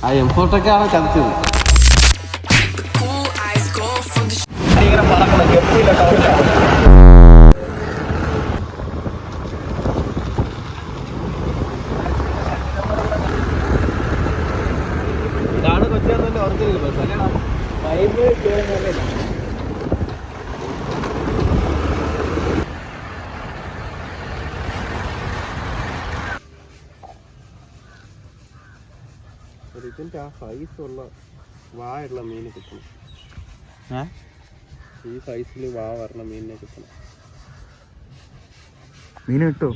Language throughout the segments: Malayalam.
ആ M4 ചതിച്ചത്. ഇതാണ് കൊച്ചിയാന്നല്ലേ ഓർക്കുന്നത്. ഇതിൻ്റെ ആ സൈസുള്ള വായുള്ള മീൻ കിട്ടണം. ഈ സൈസിൽ വാ വരണ മീനിനെ കിട്ടണം. മീൻ കിട്ടോ?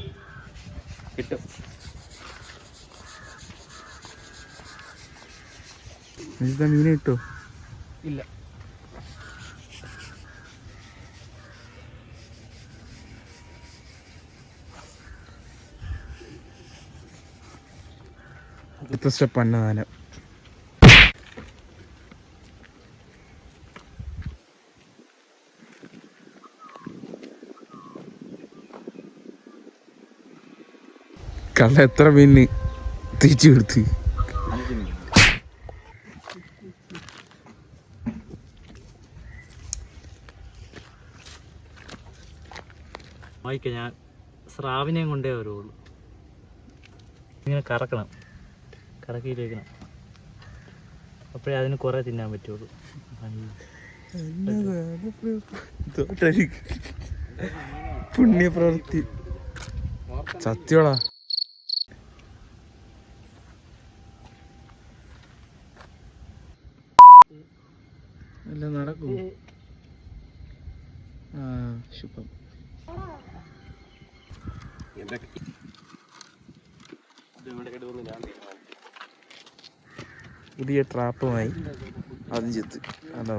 കിട്ടും. മീൻ കിട്ടോ? ഇല്ല. അടുത്ത സ്റ്റെപ്പ് അന്നദാനം. കള്ള എത്ര മീന് തിരിച്ചു കൊടുത്ത്? ഞാൻ സ്രാവിനെയും കൊണ്ടേ വരുള്ളൂ. ഇങ്ങനെ കറക്കണം, കറക്കിയിട്ടേക്കണം, അപ്പോഴേ അതിന് കുറെ തിന്നാൻ പറ്റുള്ളൂ. പുണ്യപ്രവൃത്തി സത്യോളാ. എല്ലാം നടക്കും. ശുഭം. പുതിയ ട്രാപ്പുമായി അജിത്ത്. അതോ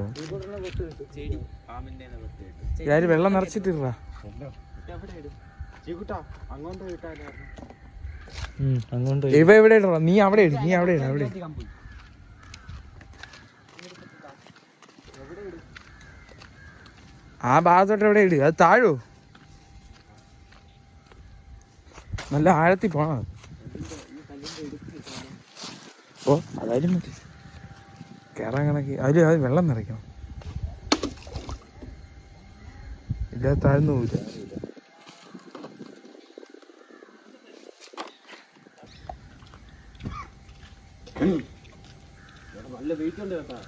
ഞാന് വെള്ളം നിറച്ചിട്ടില്ല. ഇവ എവിടെ ഇടണം? നീ അവിടെ ഇട്, നീ അവിടെ ഇട. അവിടെ ആ ഭാഗത്തോട്ട് എവിടെ ഇട്. അത് താഴോ? നല്ല ആഴത്തിൽ പോണം. ഓ അതായാലും മതി. കേറാൻ കണക്ക് അതിൽ അത് വെള്ളം നിറയ്ക്കണം. ഇല്ല താഴ്ന്നു പോവില്ല. നല്ല വെയിറ്റ് ഉണ്ട് കേട്ടാ.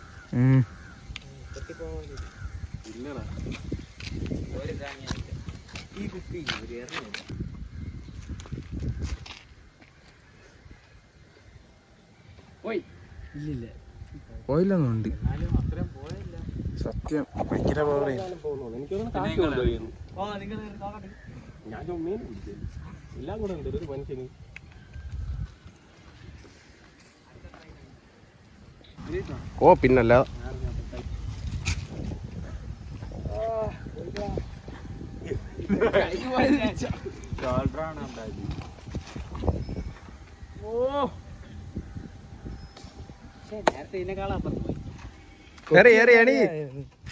ഈ കുപ്പി പോയില്ലെന്നുണ്ട്. സത്യം ഭയങ്കര പവർ. ഞാൻ മീൻ പിടിച്ചു എല്ലാം കൂടെ ഉണ്ട് ഒരു മനുഷ്യന്. ഓ പിന്നല്ല.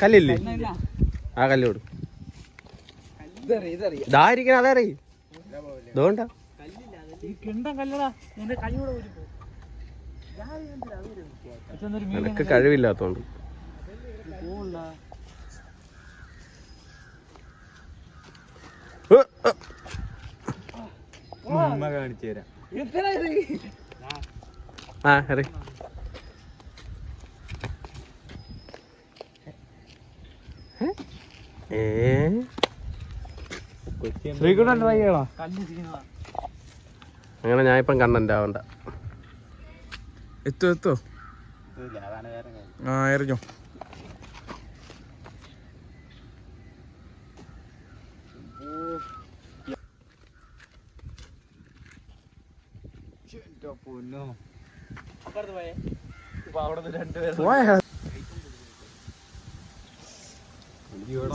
കല്ലില്ലേ? ആ കല്ലോട് ഇതായിരിക്കണ അതറി ഇതുകൊണ്ടാ നിനക്ക് കഴിവില്ലാത്തോണ്ട്. കാണിച്ചു തരാം. ആ അറി ശ്രീകുട്ടൻ ട്രൈ ചെയ്യണോ? അങ്ങനെ ഞാൻ ഇപ്പം കണ്ടന്റ് ആവണ്ട. എത്തോ ആ എറിഞ്ഞോ.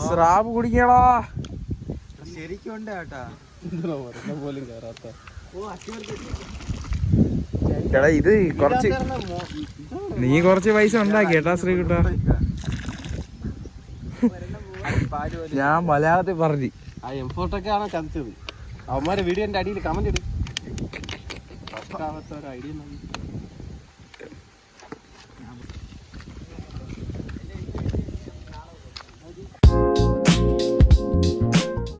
സ്രാവ് കുടിക്കണോ? ശരിക്കും പോലും കേറാത്ത. എടാ ഇത് കുറച്ച് നീ കുറച്ച് പൈസ ഉണ്ടാക്കി കേട്ടാ ശ്രീകുട്ടാ. ഞാൻ മലയാളത്തിൽ പറഞ്ഞു. ആ M4 ചതിച്ചത്. അവന്മാരെ വീഡിയോന്റെ അടിയിൽ കമന്റ് ഇടും. ഐഡിയ